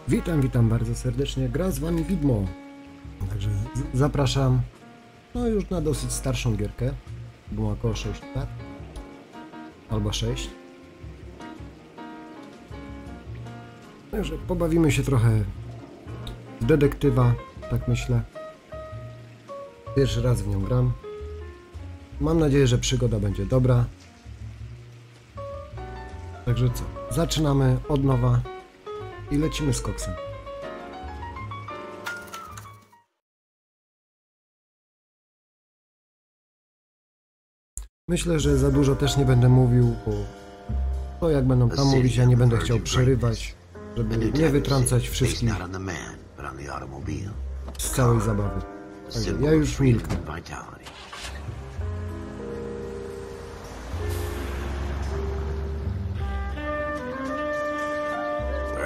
Witam bardzo serdecznie, gra z wami widmo. Także zapraszam, no już na dosyć starszą gierkę, bo ma około 6 lat, albo 6. Także pobawimy się trochę w detektywa, tak myślę. Pierwszy raz w nią gram. Mam nadzieję, że przygoda będzie dobra. Także co, zaczynamy od nowa i lecimy z koksem. Myślę, że za dużo też nie będę mówił, bo to jak będą tam mówić, ja nie będę chciał przerywać, żeby nie wytrącać wszystkich z całej zabawy. Także ja już milknę.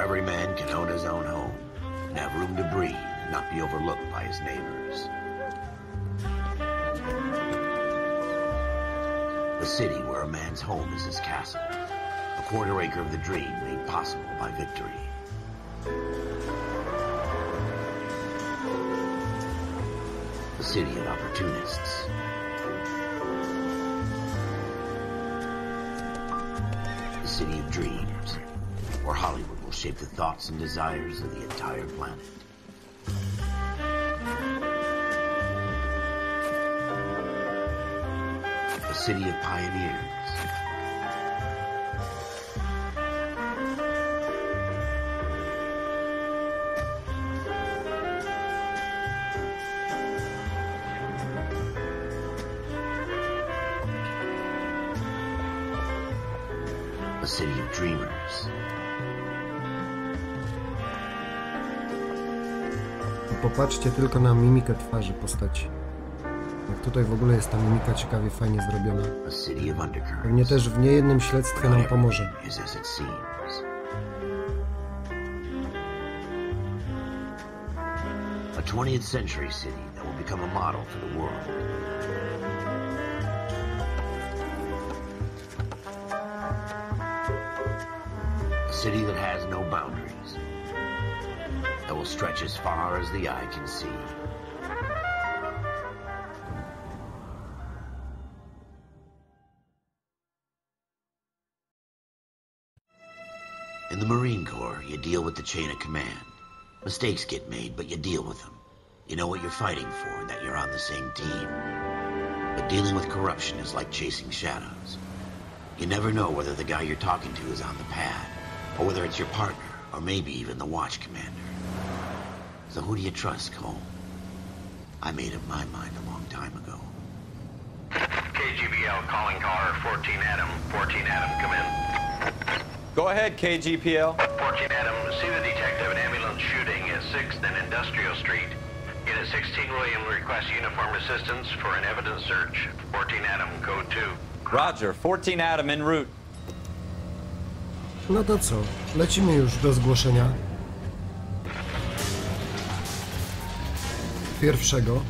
Every man can own his own home and have room to breathe and not be overlooked by his neighbors. The city where a man's home is his castle, a quarter acre of the dream made possible by victory. The city of opportunists. The city of dreams, where Hollywood will shape the thoughts and desires of the entire planet. A city of pioneers. A city of dreamers. Popatrzcie tylko na mimikę twarzy postaci. Jak tutaj w ogóle jest ta mimika ciekawie, fajnie zrobiona. Pewnie też w niejednym śledztwie nam pomoże. A 20th century city that will become a model for the world. A city that has no boundaries, that will stretch as far as the eye can see. In the Marine Corps, you deal with the chain of command. Mistakes get made, but you deal with them. You know what you're fighting for and that you're on the same team. But dealing with corruption is like chasing shadows. You never know whether the guy you're talking to is on the pad, or whether it's your partner, or maybe even the watch commander. So who do you trust, Cole? I made up my mind a long time ago. KGBL calling caller 14 Adam. 14 Adam, come in. Go ahead, KGPL. 14 Adam, see the detective at ambulance shooting at 6th and Industrial Street. Unit 16 William requests uniformed assistance for an evidence search. 14 Adam, code 2. Roger, 14 Adam en route. No to co, lecimy już do zgłoszenia pierwszego.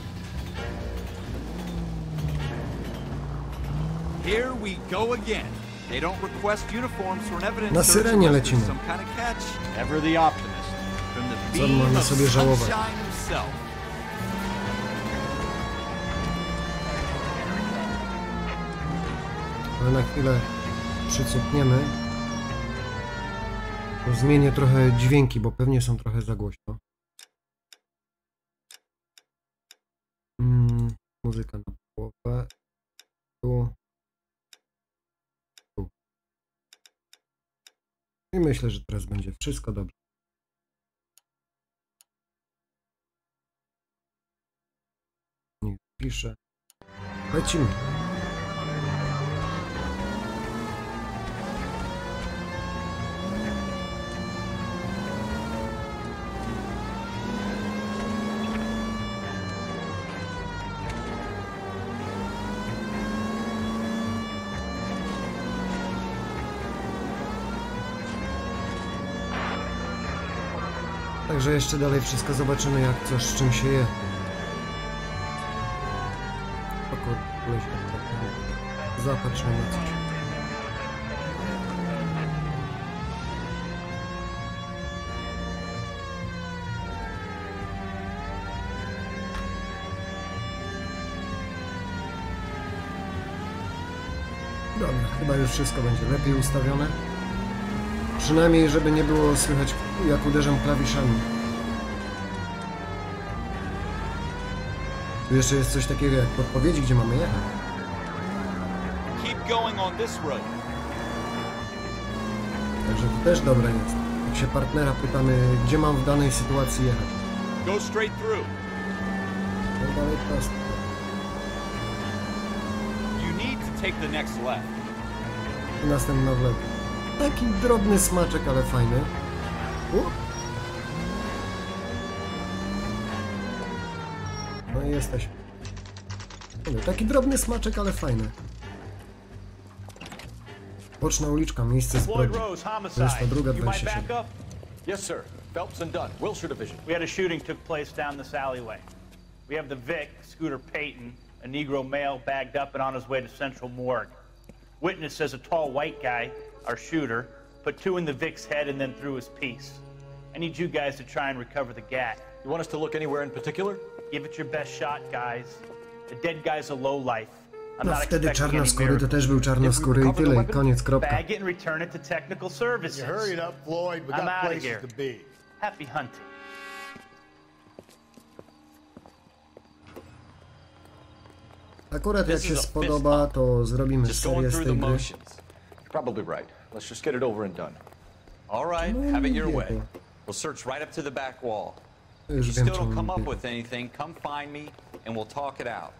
Here we go again. They don't request uniforms for an evidence Na search syrenie unless there's lecimy. some kind of catch. Ever the optimist. From the Co beam mamy of sobie żałować? sunshine himself. Ale na chwilę przycupniemy. To zmienię trochę dźwięki, bo pewnie są trochę za głośno. Muzyka na połowę. Tu. Tu. I myślę, że teraz będzie wszystko dobrze. Niech piszę. Lecimy. Także jeszcze dalej wszystko zobaczymy, jak co z czym się je. Oko leży. Zapatrz na coś. Dobra, chyba już wszystko będzie lepiej ustawione. Przynajmniej, żeby nie było słychać, jak uderzam klawiszami. Tu jeszcze jest coś takiego jak podpowiedzi, gdzie mamy jechać. Keep going on this road. Także to też dobre jest. Jak się partnera pytamy, gdzie mam w danej sytuacji jechać. Go straight through. No dalej prosto. You need to take the next left. I następna w lewo. Taki drobny smaczek, ale fajny. No i jesteśmy. Taki drobny smaczek, ale fajny. Boczna uliczka, miejsce zbrodni. To jest ta druga 27. Yes, sir. Phelps and Dunn, Wilshire Division. We had a shooting took place down this alleyway. We have the Vic, Scooter Payton, a Negro male bagged up and on his way to Central Morgue. Witness says a tall white guy, our shooter, put 2 in the Vic's head and then threw his piece. I need you guys to try and recover the gat. You want us to look anywhere in particular? Give it your best shot, guys. The dead guy's a lowlife. I'm No not wtedy expecting any czarnoskóry to miracles. też był czarnoskóry i tyle, i koniec, kropka. Bag it and return it to technical services. You hurry it up, Floyd. We I'm got outta places here. to be. Happy hunting. Akurat jak się spodoba, to zrobimy Just going serię z through tej the gry. motions. You're probably right. Let's just get it over and done. All right, No, have it your nie way. to. We'll search right up to the back wall. If Już you wiem, still czemu don't come up mówię. with anything, come find me and we'll talk it out.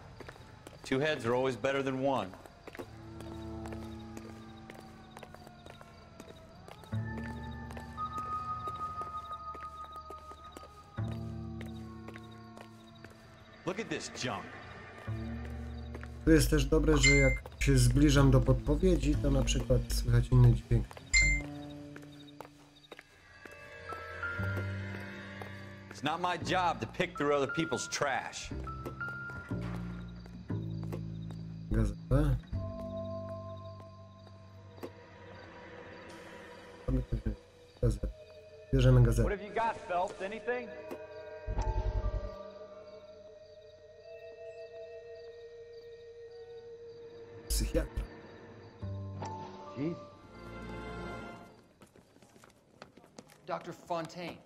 2 heads are always better than 1. Look at this junk. Tu jest też dobre, że jak się zbliżam do podpowiedzi, to na przykład słychać inny dźwięk. It's not my job to pick through other people's trash. Gazetę. Gazetę. Bierzemy gazetę. What have you got, Phelps? Anything? Psychiatra. Dr. Fontaine,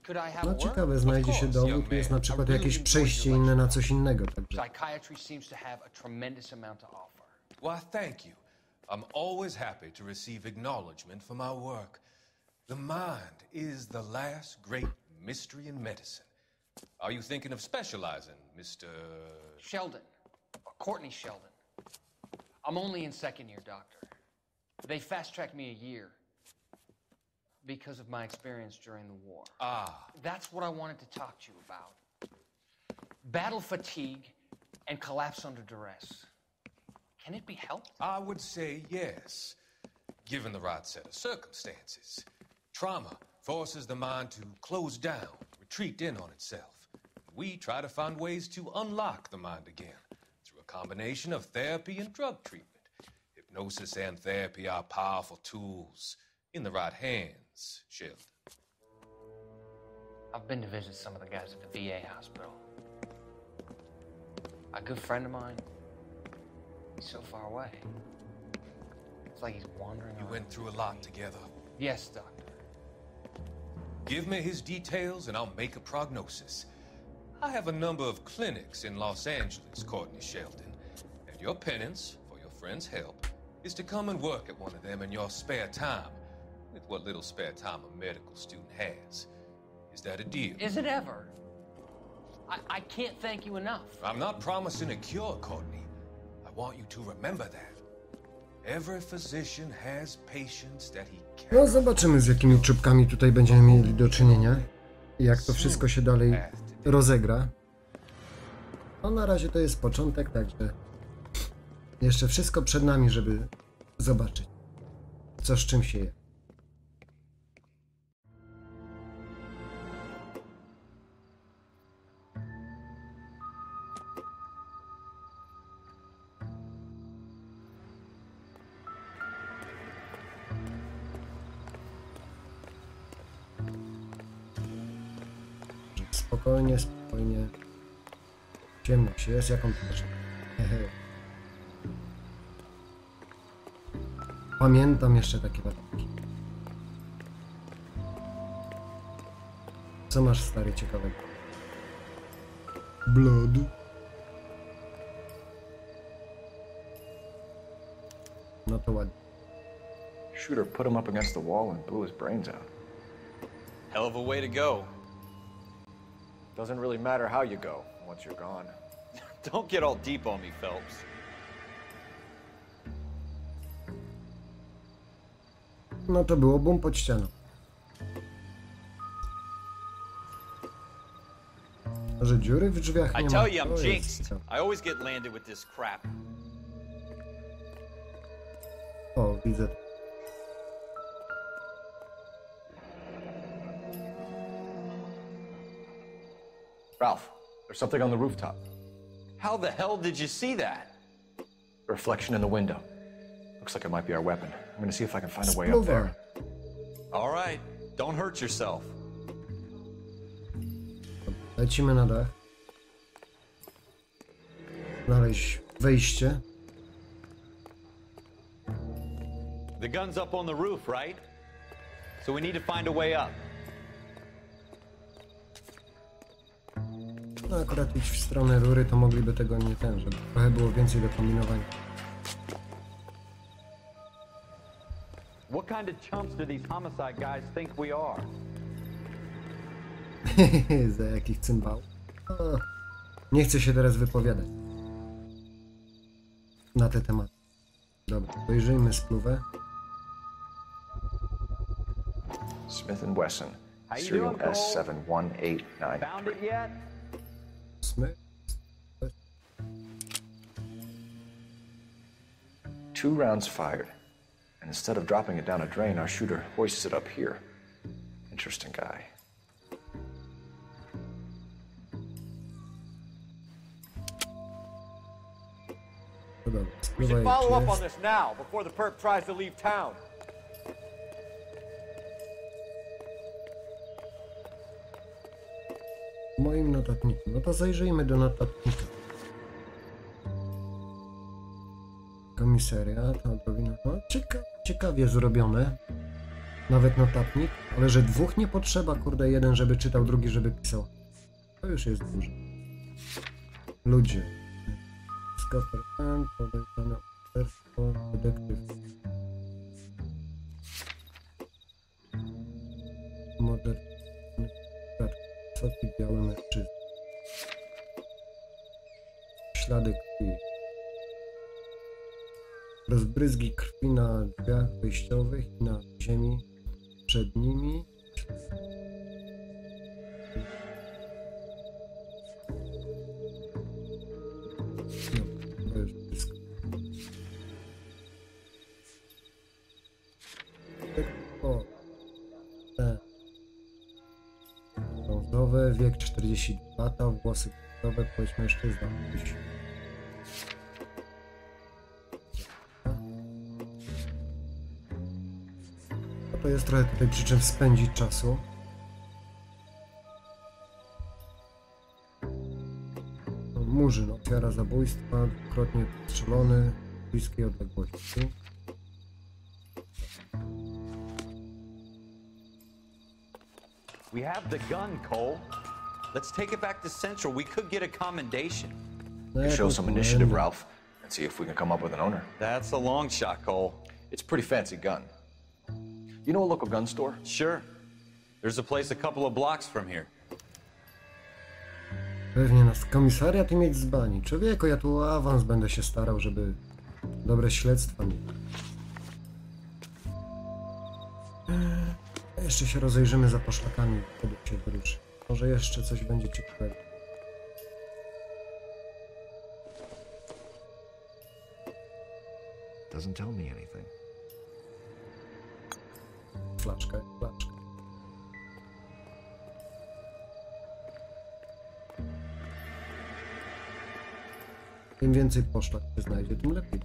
could I have No a word? ciekawe, znajdzie się dowód, jest na przykład jakieś przejście inne na coś innego, także. Psychiatry seems to have a tremendous amount to offer. Why, thank you. I'm always happy to receive acknowledgement for my work. The mind is the last great mystery in medicine. Are you thinking of specializing, Mr. Sheldon, or Courtney Sheldon. I'm only in second year, doctor. They fast-tracked me a year because of my experience during the war. Ah, That's what I wanted to talk to you about. Battle fatigue and collapse under duress. Can it be helped? I would say yes, given the right set of circumstances. Trauma forces the mind to close down, retreat in on itself. We try to find ways to unlock the mind again through a combination of therapy and drug treatment. Hypnosis and therapy are powerful tools in the right hands, Sheldon. I've been to visit some of the guys at the VA hospital. A good friend of mine, he's so far away. It's like he's wandering You around. went through a lot together. Yes, doctor. Give me his details and I'll make a prognosis. I have a number of clinics in Los Angeles, Courtney Sheldon, and your penance, for your friend's help, is to come and work at one of them in your spare time, with what little spare time a medical student has. Is that a deal? Is it ever? I can't thank you enough. I'm not promising a cure, Courtney. I want you to remember that. Every physician has patients that he No cares. zobaczymy, z jakimi czubkami tutaj będziemy mieli do czynienia i jak to wszystko się dalej rozegra. No na razie to jest początek, także jeszcze wszystko przed nami, żeby zobaczyć, co z czym się je. Spokojnie, spokojnie. Ciemność jest, jaką też. Pamiętam jeszcze takie latki. Co masz, stary, ciekawego? Blood. No to ładnie. Shooter put him up against the wall and blew his brains out. Hell of a way to go. Doesn't really matter how you go once you're gone. Don't get all deep on me, Phelps. No to było bum pod ścianą. Może dziury w drzwiach nie I ma? tell you, I'm To jest jinxed. ciekawe. I always get landed with this crap. O, widzę. Ralph, there's something on the rooftop. How the hell did you see that? A reflection in the window. Looks like it might be our weapon. I'm gonna see if I can find a way up Spluwa. there. All right, don't hurt yourself. Lecimy na dach. Znaleźć wejście. The gun's up on the roof, right? So we need to find a way up. No akurat iść w stronę rury, to mogliby tego nie ten, żeby trochę było więcej do kombinowania. What kind of chumps do these homicide guys think we are? Za jakich cymbał. O, nie chcę się teraz wypowiadać na te tematy. Dobra, dojrzyjmy spluwę. Smith & Wesson, How you serial doing, Cole? S7189. Found it yet? Smyk. 2 rounds fired. And instead of dropping it down a drain, our shooter hoists it up here. Interesting guy. To dobra, We spluwa should follow już up on jest. this now, before the perp tries to leave town. W moim notatniku. No to zajrzyjmy do notatnika. Komisariat, odrobina. No, ciekawie zrobione. Nawet notatnik, ale że dwóch nie potrzeba, kurde, jeden żeby czytał, drugi żeby pisał. To już jest dużo. Ludzie. Scotland, podejrzane morderstwo, detektyw. Morderstwo. Wysoki, biały mężczyzna. Ślady krwi. Rozbryzgi krwi na drzwiach wejściowych i na ziemi przed nimi. No, to już wszystko. O, te. Brązowe, wiek 42 lata, włosy brązowe, płeć mężczyzna. No to jest trochę tutaj przy czym spędzić czasu. Murzyn, ofiara zabójstwa, dwukrotnie postrzelony w bliskiej odległości. We have the gun, Cole. Let's take it back to Central. We could get a commendation. No, Show jakąś some initiative, komendę. Ralph, and see if we can come up with an owner. That's a long shot, Cole. It's a pretty fancy gun. You know a local gun store? Sure. There's a place a couple of blocks from here. Pewnie nas komisariat i mieć z bani. Człowieku, ja tu o awans będę się starał, żeby dobre śledztwa mieć. Jeszcze się rozejrzymy za poszlakami, wtedy się wyruszy. Może jeszcze coś będzie ciekawego. Doesn't tell me anything. Flaszka, flaszka. Im więcej poszlak się znajdzie, tym lepiej.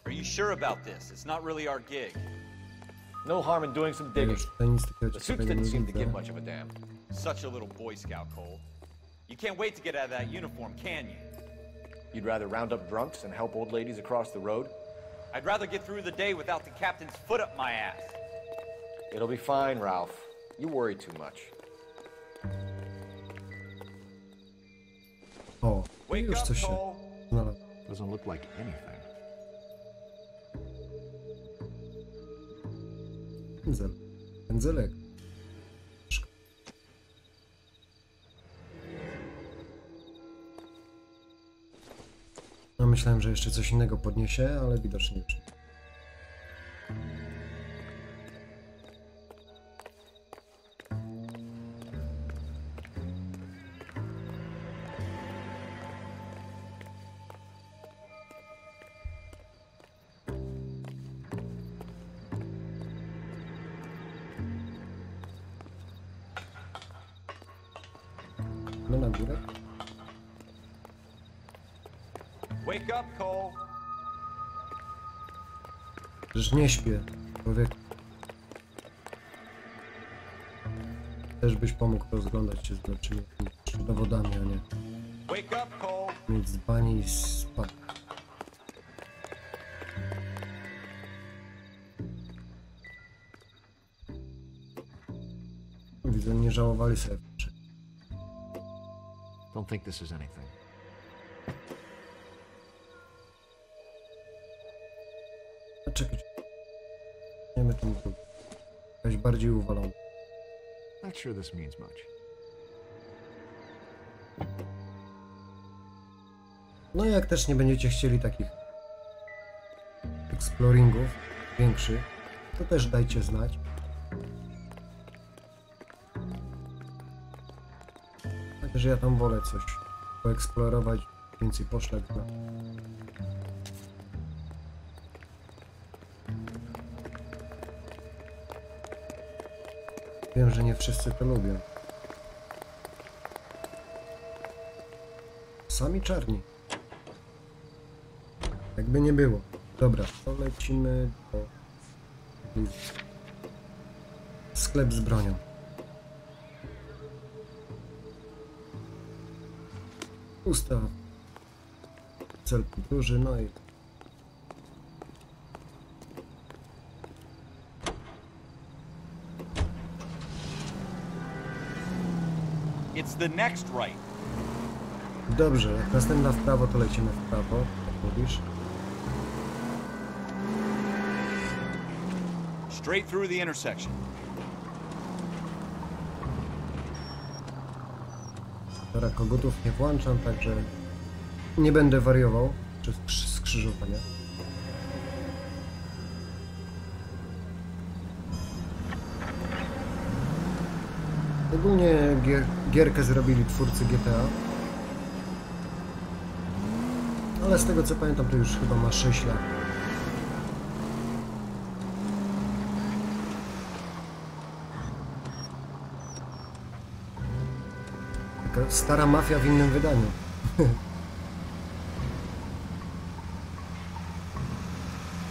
Are you sure about this? It's not really our gig. No harm in doing some digging. Już tutaj nic takiego The suits ciekawego didn't nie seem to give widzę. much of a damn. Such a little Boy Scout, Cole. You can't wait to get out of that uniform, can you? You'd rather round up drunks and help old ladies across the road? I'd rather get through the day without the captain's foot up my ass. It'll be fine, Ralph. You worry too much. O, Wake już up, coś się Cole. znalazło. Doesn't look like anything. Pędzel. Pędzelek. No myślałem, że jeszcze coś innego podniesie, ale widocznie już nie. No na górę. Wake up, Cole. Przecież nie śpię, człowiek. Też byś pomógł rozglądać się z lepszymi dowodami, a nie Wake up, Cole. mieć dzbanie i spać. Widzę, nie żałowali sobie. Don't think this is anything. A czekaj. Nie my tam tu. Jakaś bardziej uwalona. Not sure this means much. No jak też nie będziecie chcieli takich exploringów większych, to też dajcie znać. Chociaż ja tam wolę coś poeksplorować, więcej poszlak na. Wiem, że nie wszyscy to lubią. Sami czarni. Jakby nie było. Dobra, to lecimy do... Sklep z bronią. Ustaw. Cel duży, no i... It's the next right. Dobrze, jak następna w prawo, to lecimy w prawo, jak mówisz. Straight through the intersection. Dobra, kogutów nie włączam, także nie będę wariował przez skrzyżowania. Ogólnie gierkę zrobili twórcy GTA. Ale z tego co pamiętam, to już chyba ma 6 lat. Taka stara mafia w innym wydaniu.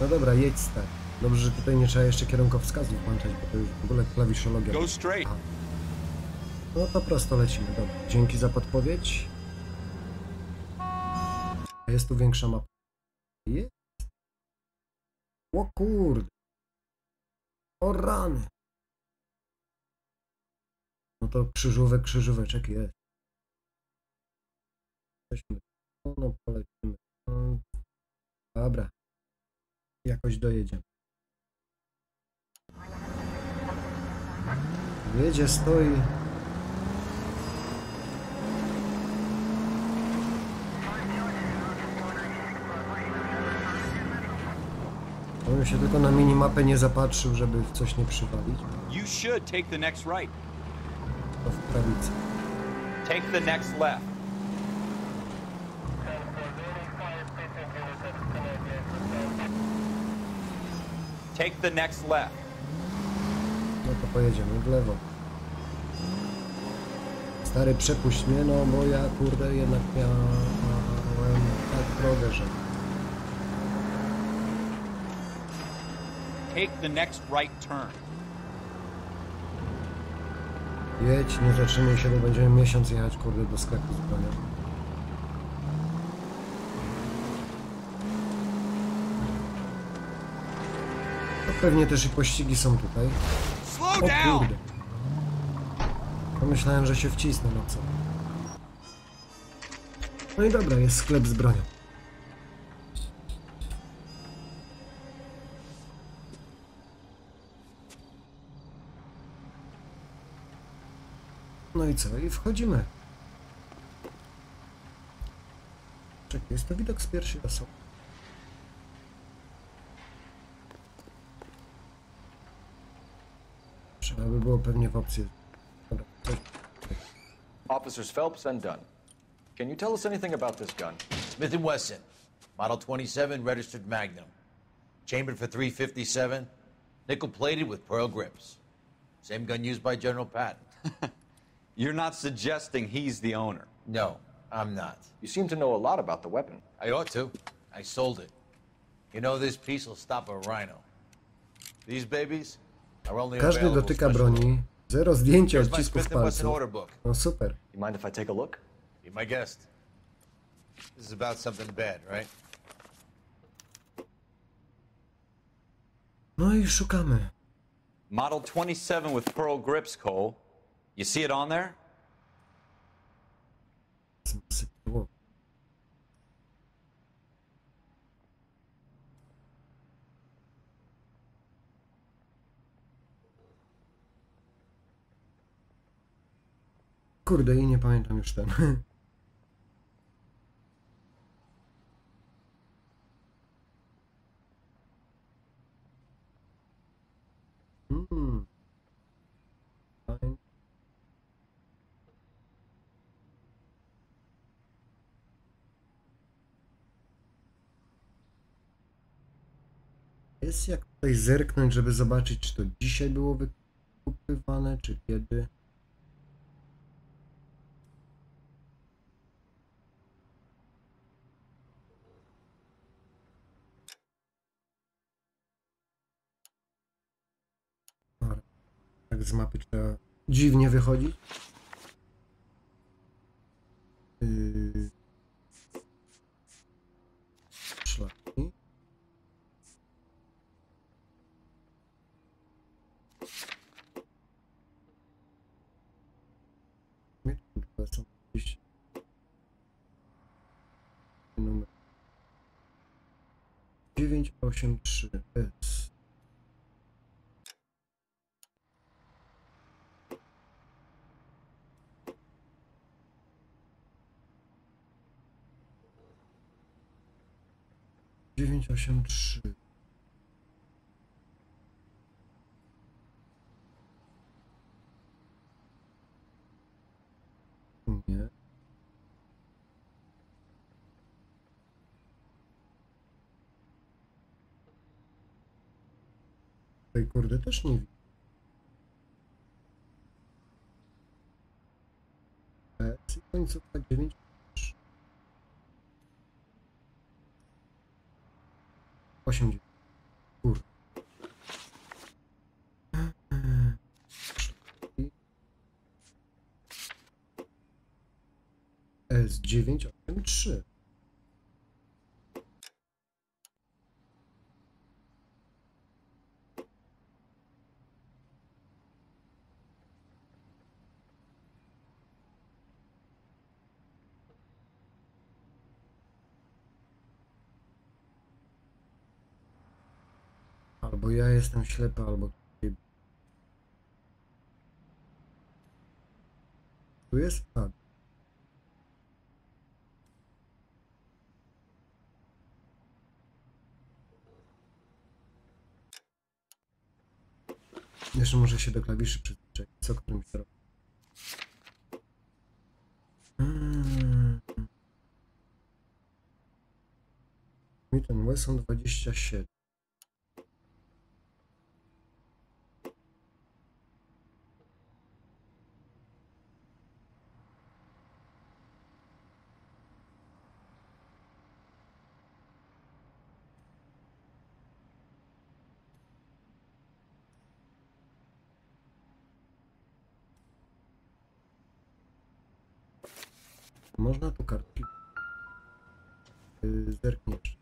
No dobra, jedź stary. Dobrze, że tutaj nie trzeba jeszcze kierunkowskazów włączać, bo to już w ogóle klawiszologia. Go straight. Aha. No to prosto lecimy, dobra. Dzięki za podpowiedź. Jest tu większa mapa. Jest. O kurde. O rany. No to krzyżóweczek jest. No polecimy. Dobra. Jakoś dojedziemy. Jedzie, stoi. On się tylko na minimapę nie zapatrzył, żeby w coś nie przywalić. You should take the next right. To w prawicy. Take the next left. Take the next left. No to pojedziemy w lewo. Stary, przepuść mnie, no bo ja kurde jednak miałem tak drogę, że... Take the next right turn. Jedź, nie zatrzymuj się, bo będziemy miesiąc jechać kurde do sklepu z bronią. Pewnie też i pościgi są tutaj. O kurde. Pomyślałem, że się wcisnę, no co. No i dobra, jest sklep z bronią. No i co? I wchodzimy. Czekaj, jest to widok z pierwszej osoby. Trzeba by było pewnie w opcji. Officers Phelps and Dunn. Can you tell us anything about this gun? Smith & Wesson, Model 27, registered Magnum. Chambered for .357, nickel-plated with pearl grips. Same gun used by General Patton. You're not suggesting he's the owner? No, I'm not. You seem to know a lot about the weapon. I ought to. I sold it. You know, this piece will stop a rhino. These babies are only Każdy available dotyka special broni. Zero zdjęcia Here's my odcisków Smith & Wesson palców. order book. No super. You mind if I take a look? Be my guest. This is about something bad, right? No i szukamy. Model 27 with pearl grips, Cole. You see it on there? Sypło. Kurde, i nie pamiętam już ten. Fajnie. Jest jak tutaj zerknąć, żeby zobaczyć, czy to dzisiaj było wykupywane, czy kiedy. Tak z mapy trzeba dziwnie wychodzić. Szlaki. Są gdzieś numer 983 S. Dziewięć osiem trzy. Nie. Tej kurde też nie widzę. Końcówka 9. Kurde. S983. Albo ja jestem ślepy, albo tu jest? A. Jeszcze muszę się do klawiszy przyzwyczaić, co którym się robi. Mi ten Wesson 27. Można tu kartki zerkniesz.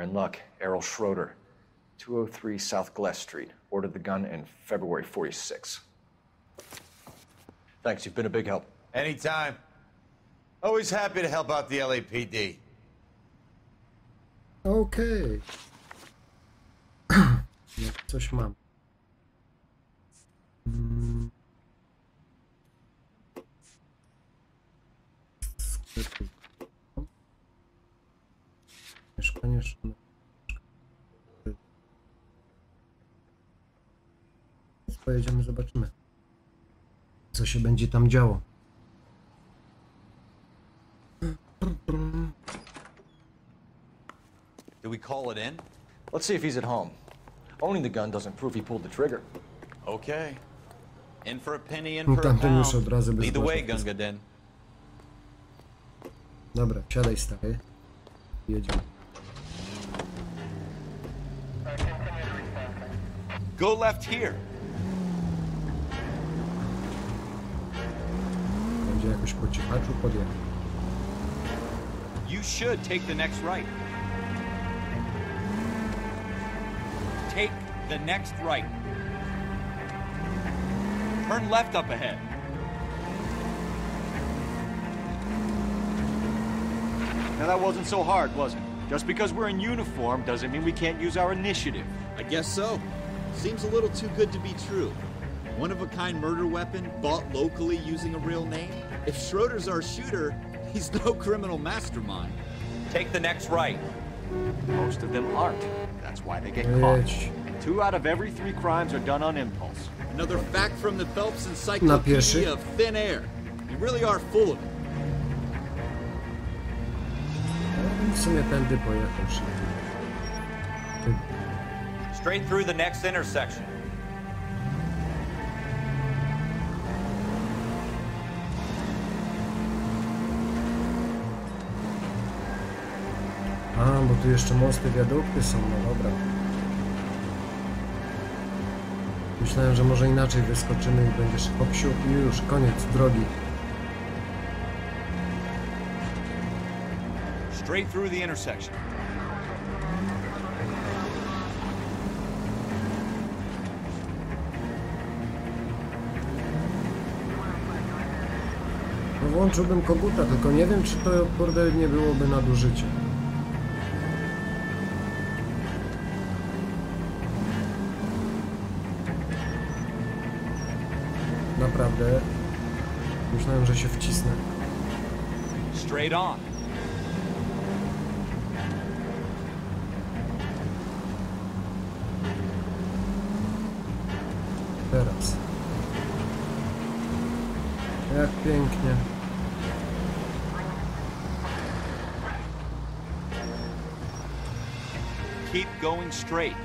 We're in luck. Errol Schroeder, 203 South Glass Street. Ordered the gun in February 46. Thanks, you've been a big help. Anytime. Always happy to help out the LAPD. Okej. No, coś mam. Sklepy. Mieszkanie. Pojedziemy, zobaczymy, co się będzie tam działo. Do we call it in? Let's see if he's at home. Owning the gun doesn't prove he pulled the trigger. Okay. In for a penny, in for a Tamten już od pound. razu bez Lead the way, głosu. Gunga Den. Dobra, siadaj, stary. Jedziemy. Go left here. Będzie jakoś po cichaczu podjechać. You should take the next right. Take the next right. Turn left up ahead. Now that wasn't so hard, was it? Just because we're in uniform doesn't mean we can't use our initiative. I guess so. Seems a little too good to be true. One-of-a-kind murder weapon bought locally using a real name? If Schroeder's our shooter, he's no criminal mastermind. Take the next right. Most of them aren't. That's why they get caught. Jedź. 2 out of every 3 crimes are done on impulse. Another fact from the Phelps Na pieszy. Encyclopedia of Thin Air. You really are full of it. W sumie tędy pojechał szybko. Straight through the next intersection. A, bo tu jeszcze mosty, wiadukty są, no dobra. Myślałem, że może inaczej wyskoczymy i będziesz hopsiu i już, koniec drogi. Straight through the intersection. No włączyłbym koguta, tylko nie wiem, czy to kurde nie byłoby nadużycie. Naprawdę myślałem, że się wcisnę. Straight on. Teraz. Jak pięknie. Keep going straight.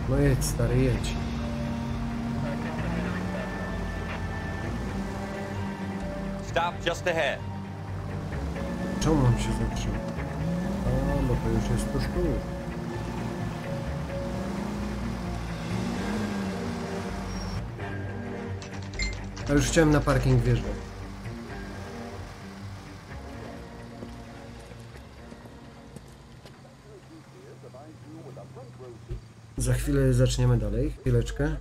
No jedź, stary, jedź. Stop just ahead. Czemu mam się zatrzymać? A, bo to już jest tuż tu. A już chciałem na parking wjeżdżać. Za chwilę zaczniemy dalej. Chwileczkę.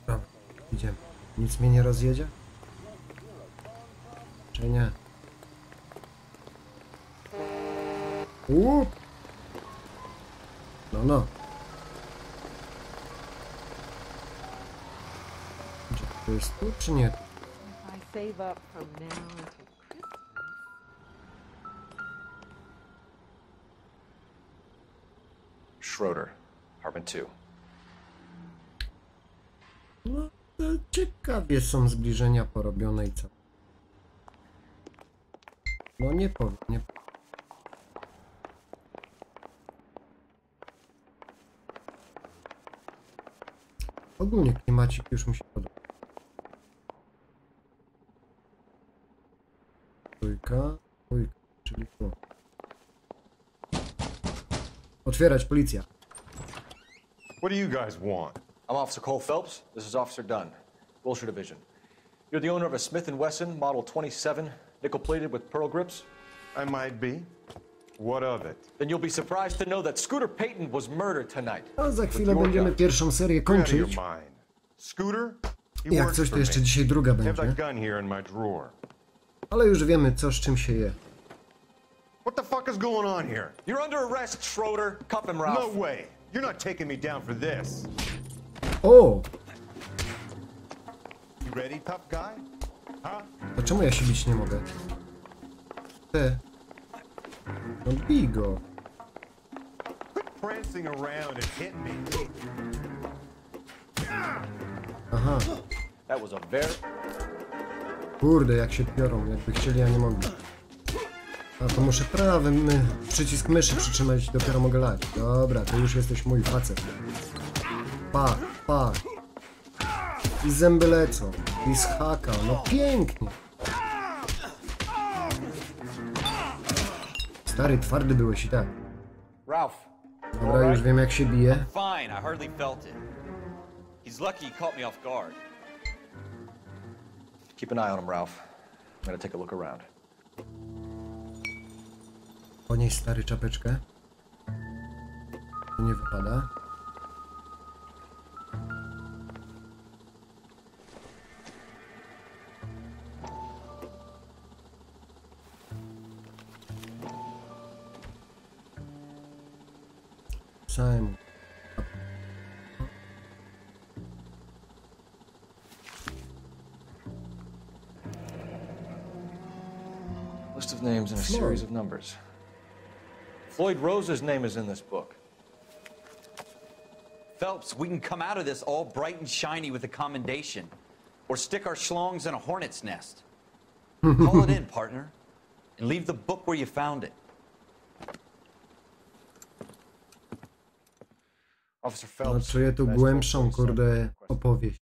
Dobra, idziemy. Nic mnie nie rozjedzie? Czy nie? No, no. Gdzie to jest tu, czy nie? Schroeder, apartment 2. No, to ciekawie są zbliżenia porobione i co. No nie powiem, nie powiem. Ogólnie klimacik już mi się podoba. Dwójka, czyli tu. Otwierać, policja. What do you guys want? I'm Officer Cole'a Phelpsa. This is Officer Dunn, Wilshire Division. You're the owner of a Smith & Wesson Model 27, nickel-plated with pearl grips? I might be. What of it? Then you'll be surprised to know that Scooter Payton was murdered tonight. A za chwilę będziemy pierwszą serię kończyć. Scooter? I jak coś, to jeszcze dzisiaj druga będzie. Ale już wiemy, co z czym się je. What the fuck is going on here? You're under arrest, Schroeder. Cuff him, Ralph. No way. You're not taking me down for this. O! You ready, tough guy? Huh? To czemu ja się bić nie mogę? No bij go. Quit prancing around and hit me. Aha. That was a very... Kurde, jak się piorą, jakby chcieli, a nie mogli. A to muszę prawym przycisk myszy przytrzymać i dopiero mogę lać. Dobra, to już jesteś mój facet. Pa, pa. I zęby lecą. I z haka, no pięknie. Stary, twardy byłeś i tak. Ralph. Dobra, już wiem jak się bije. Fine, I hardly felt it. He's lucky he caught me off guard. Keep an eye on him, Ralph. I'm gonna take a look around. Ponieś stary czapeczkę. To nie wypada. Simon. List of names and a series of numbers. Floyd Rose's name is in this book. Phelps, we can come out of this all bright and shiny with a commendation. Or stick our schlongs in a hornet's nest. Call it in, partner. And leave the book where you found it. Officer No, Phelps. czuję tu głębszą, kurde, opowieść.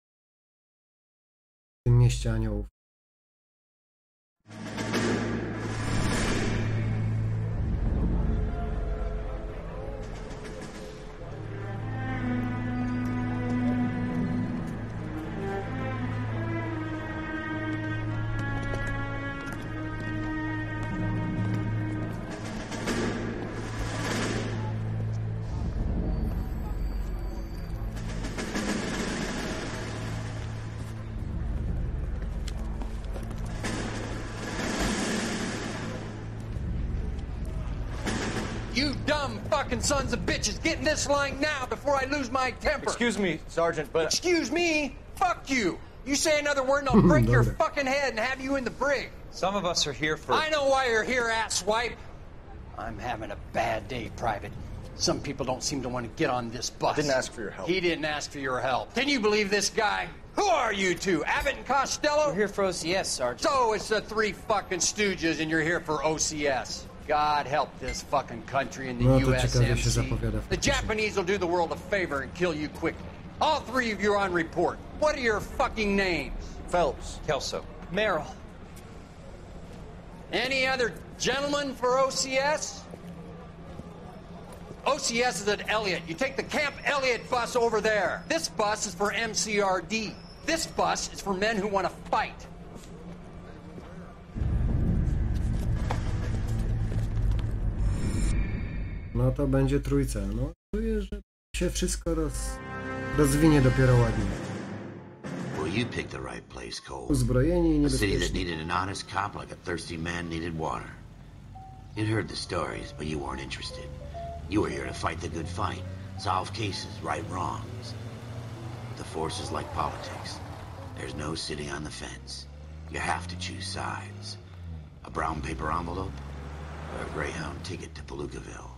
W tym mieście aniołów. You dumb fucking sons of bitches, get in this line now before I lose my temper. Excuse me, Sergeant, but... Excuse me? Fuck you. You say another word and I'll break your fucking head and have you in the brig. Some of us are here for... I know why you're here, asswipe. I'm having a bad day, Private. Some people don't seem to want to get on this bus. Didn't ask for your help. He didn't ask for your help. Can you believe this guy? Who are you two? Abbott and Costello? We're here for OCS, Sergeant. So it's the three fucking stooges and you're here for OCS. God help this fucking country and the USMC. The Japanese will do the world a favor and kill you quickly. All three of you are on report. What are your fucking names? Phelps. Kelso. Merrill. Any other gentlemen for OCS? OCS is at Elliott. You take the Camp Elliott bus over there. This bus is for MCRD. This bus is for men who want to fight. No to będzie trójca. No czuję, że się wszystko rozwinie dopiero ładnie. Well, you picked the right place, Cole. Uzbrojeni i A city that niebezpieczni. needed an honest cop like a thirsty man needed water. You'd heard the stories, but you weren't interested. You were here to fight the good fight, solve cases, right wrongs. The force is like politics. There's no sitting on the fence. You have to choose sides. A brown paper envelope or a Greyhound ticket to Palookaville.